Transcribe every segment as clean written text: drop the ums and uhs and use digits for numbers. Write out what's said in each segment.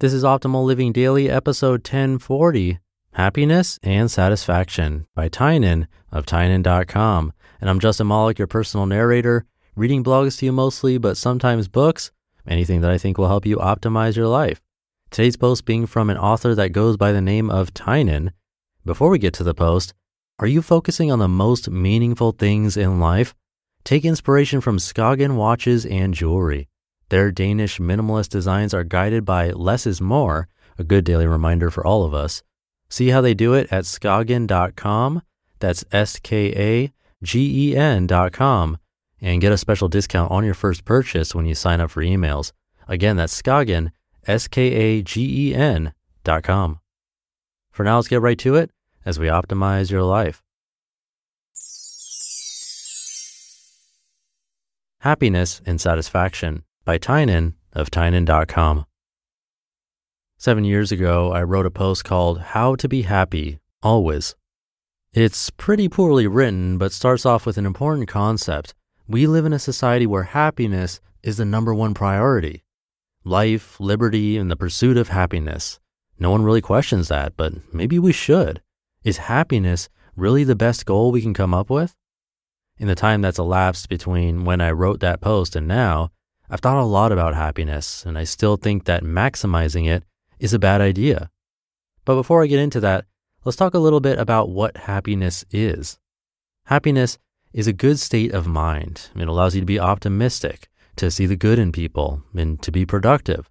This is Optimal Living Daily, episode 1040, Happiness and Satisfaction by Tynan of Tynan.com. And I'm Justin Malik, your personal narrator, reading blogs to you mostly, but sometimes books, anything that I think will help you optimize your life. Today's post being from an author that goes by the name of Tynan. Before we get to the post, are you focusing on the most meaningful things in life? Take inspiration from Skagen watches and jewelry. Their Danish minimalist designs are guided by less is more, a good daily reminder for all of us. See how they do it at Skagen.com, that's Skagen.com, and get a special discount on your first purchase when you sign up for emails. Again, that's Skagen, Skagen.com. For now, let's get right to it as we optimize your life. Happiness and Satisfaction by Tynan of Tynan.com. 7 years ago, I wrote a post called How to Be Happy, Always. It's pretty poorly written, but starts off with an important concept. We live in a society where happiness is the number one priority. Life, liberty, and the pursuit of happiness. No one really questions that, but maybe we should. Is happiness really the best goal we can come up with? In the time that's elapsed between when I wrote that post and now, I've thought a lot about happiness, and I still think that maximizing it is a bad idea. But before I get into that, let's talk a little bit about what happiness is. Happiness is a good state of mind. It allows you to be optimistic, to see the good in people, and to be productive.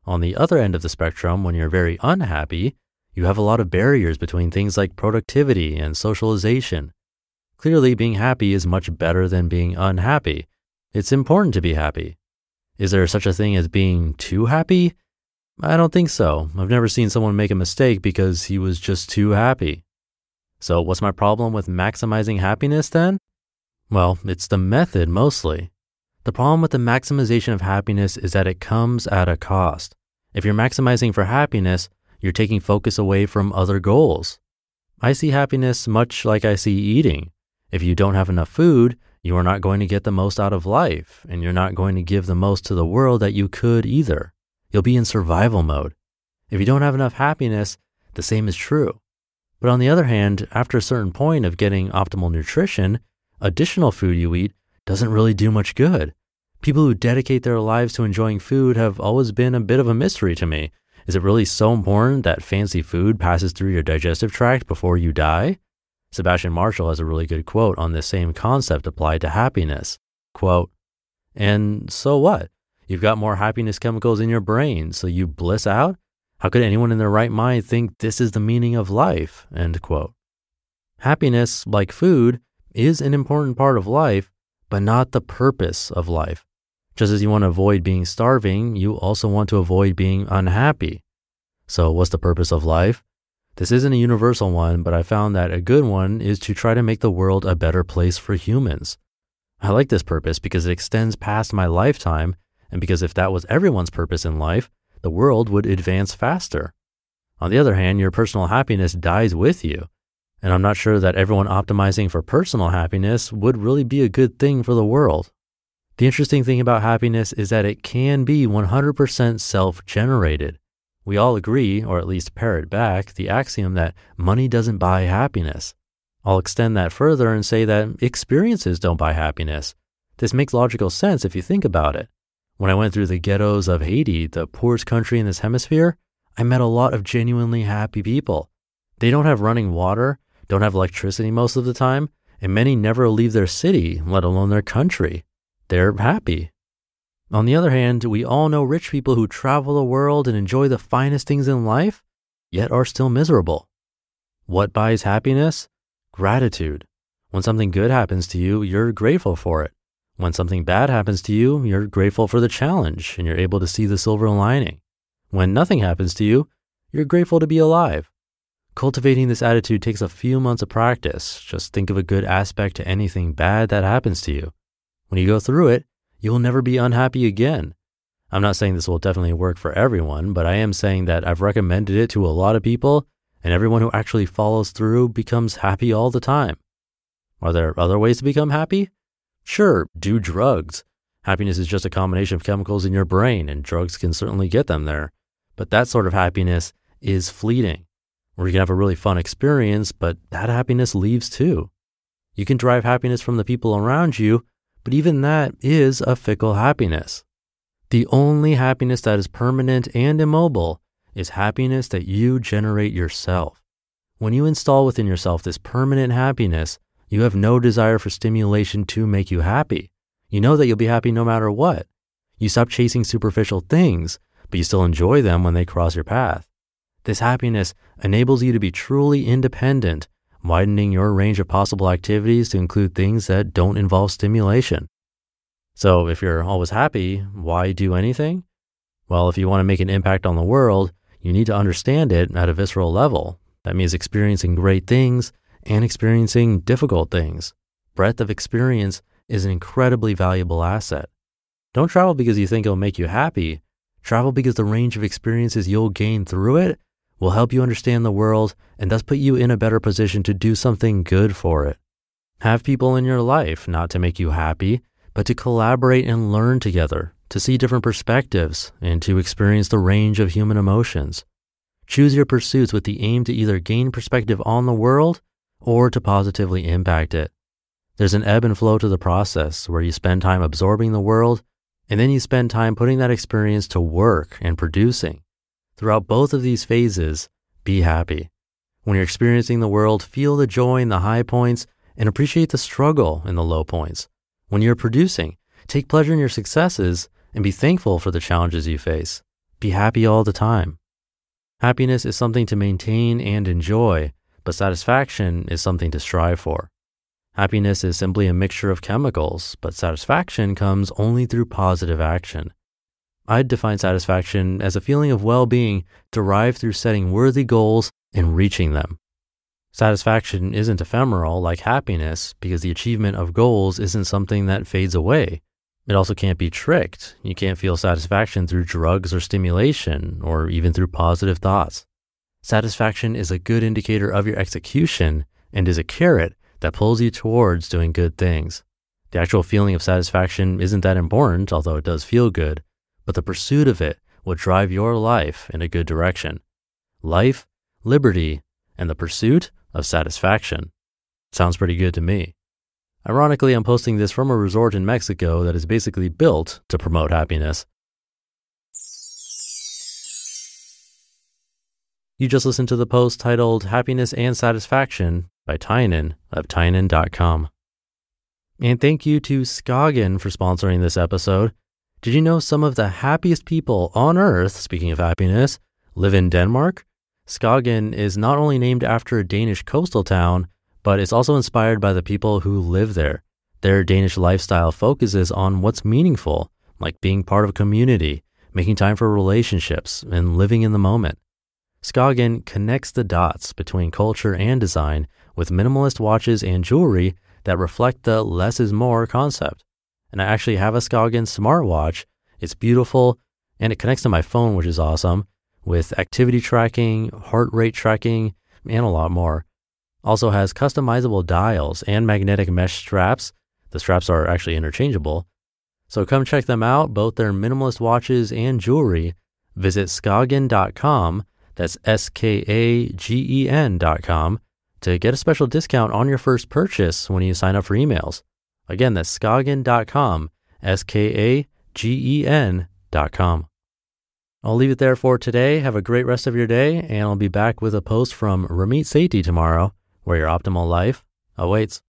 On the other end of the spectrum, when you're very unhappy, you have a lot of barriers between things like productivity and socialization. Clearly, being happy is much better than being unhappy. It's important to be happy. Is there such a thing as being too happy? I don't think so. I've never seen someone make a mistake because he was just too happy. So what's my problem with maximizing happiness then? Well, it's the method mostly. The problem with the maximization of happiness is that it comes at a cost. If you're maximizing for happiness, you're taking focus away from other goals. I see happiness much like I see eating. If you don't have enough food, you are not going to get the most out of life, and you're not going to give the most to the world that you could either. You'll be in survival mode. If you don't have enough happiness, the same is true. But on the other hand, after a certain point of getting optimal nutrition, additional food you eat doesn't really do much good. People who dedicate their lives to enjoying food have always been a bit of a mystery to me. Is it really so important that fancy food passes through your digestive tract before you die? Sebastian Marshall has a really good quote on this same concept applied to happiness. Quote, "And so what? You've got more happiness chemicals in your brain, so you bliss out? How could anyone in their right mind think this is the meaning of life?" End quote. Happiness, like food, is an important part of life, but not the purpose of life. Just as you want to avoid being starving, you also want to avoid being unhappy. So what's the purpose of life? This isn't a universal one, but I found that a good one is to try to make the world a better place for humans. I like this purpose because it extends past my lifetime, and because if that was everyone's purpose in life, the world would advance faster. On the other hand, your personal happiness dies with you, and I'm not sure that everyone optimizing for personal happiness would really be a good thing for the world. The interesting thing about happiness is that it can be 100% self-generated. We all agree, or at least parrot back, the axiom that money doesn't buy happiness. I'll extend that further and say that experiences don't buy happiness. This makes logical sense if you think about it. When I went through the ghettos of Haiti, the poorest country in this hemisphere, I met a lot of genuinely happy people. They don't have running water, don't have electricity most of the time, and many never leave their city, let alone their country. They're happy. On the other hand, we all know rich people who travel the world and enjoy the finest things in life, yet are still miserable. What buys happiness? Gratitude. When something good happens to you, you're grateful for it. When something bad happens to you, you're grateful for the challenge and you're able to see the silver lining. When nothing happens to you, you're grateful to be alive. Cultivating this attitude takes a few months of practice. Just think of a good aspect to anything bad that happens to you. When you go through it, you will never be unhappy again. I'm not saying this will definitely work for everyone, but I am saying that I've recommended it to a lot of people, and everyone who actually follows through becomes happy all the time. Are there other ways to become happy? Sure, do drugs. Happiness is just a combination of chemicals in your brain, and drugs can certainly get them there. But that sort of happiness is fleeting, where you can have a really fun experience, but that happiness leaves too. You can derive happiness from the people around you, but even that is a fickle happiness. The only happiness that is permanent and immobile is happiness that you generate yourself. When you install within yourself this permanent happiness, you have no desire for stimulation to make you happy. You know that you'll be happy no matter what. You stop chasing superficial things, but you still enjoy them when they cross your path. This happiness enables you to be truly independent, widening your range of possible activities to include things that don't involve stimulation. So if you're always happy, why do anything? Well, if you want to make an impact on the world, you need to understand it at a visceral level. That means experiencing great things and experiencing difficult things. Breadth of experience is an incredibly valuable asset. Don't travel because you think it'll make you happy. Travel because the range of experiences you'll gain through it will help you understand the world and thus put you in a better position to do something good for it. Have people in your life not to make you happy, but to collaborate and learn together, to see different perspectives, and to experience the range of human emotions. Choose your pursuits with the aim to either gain perspective on the world or to positively impact it. There's an ebb and flow to the process where you spend time absorbing the world, and then you spend time putting that experience to work and producing. Throughout both of these phases, be happy. When you're experiencing the world, feel the joy in the high points and appreciate the struggle in the low points. When you're producing, take pleasure in your successes and be thankful for the challenges you face. Be happy all the time. Happiness is something to maintain and enjoy, but satisfaction is something to strive for. Happiness is simply a mixture of chemicals, but satisfaction comes only through positive action. I'd define satisfaction as a feeling of well-being derived through setting worthy goals and reaching them. Satisfaction isn't ephemeral like happiness because the achievement of goals isn't something that fades away. It also can't be tricked. You can't feel satisfaction through drugs or stimulation, or even through positive thoughts. Satisfaction is a good indicator of your execution and is a carrot that pulls you towards doing good things. The actual feeling of satisfaction isn't that important, although it does feel good, but the pursuit of it will drive your life in a good direction. Life, liberty, and the pursuit of satisfaction. Sounds pretty good to me. Ironically, I'm posting this from a resort in Mexico that is basically built to promote happiness. You just listened to the post titled Happiness and Satisfaction by Tynan of Tynan.com. And thank you to Skagen for sponsoring this episode. Did you know some of the happiest people on earth, speaking of happiness, live in Denmark? Skagen is not only named after a Danish coastal town, but it's also inspired by the people who live there. Their Danish lifestyle focuses on what's meaningful, like being part of a community, making time for relationships, and living in the moment. Skagen connects the dots between culture and design with minimalist watches and jewelry that reflect the less is more concept. And I actually have a Skagen smartwatch. It's beautiful, and it connects to my phone, which is awesome, with activity tracking, heart rate tracking, and a lot more. Also has customizable dials and magnetic mesh straps. The straps are actually interchangeable. So come check them out, both their minimalist watches and jewelry. Visit Skagen.com, that's Skagen.com, to get a special discount on your first purchase when you sign up for emails. Again, that's Skagen.com, Skagen.com. I'll leave it there for today. Have a great rest of your day, and I'll be back with a post from Ramit Sethi tomorrow, where your optimal life awaits.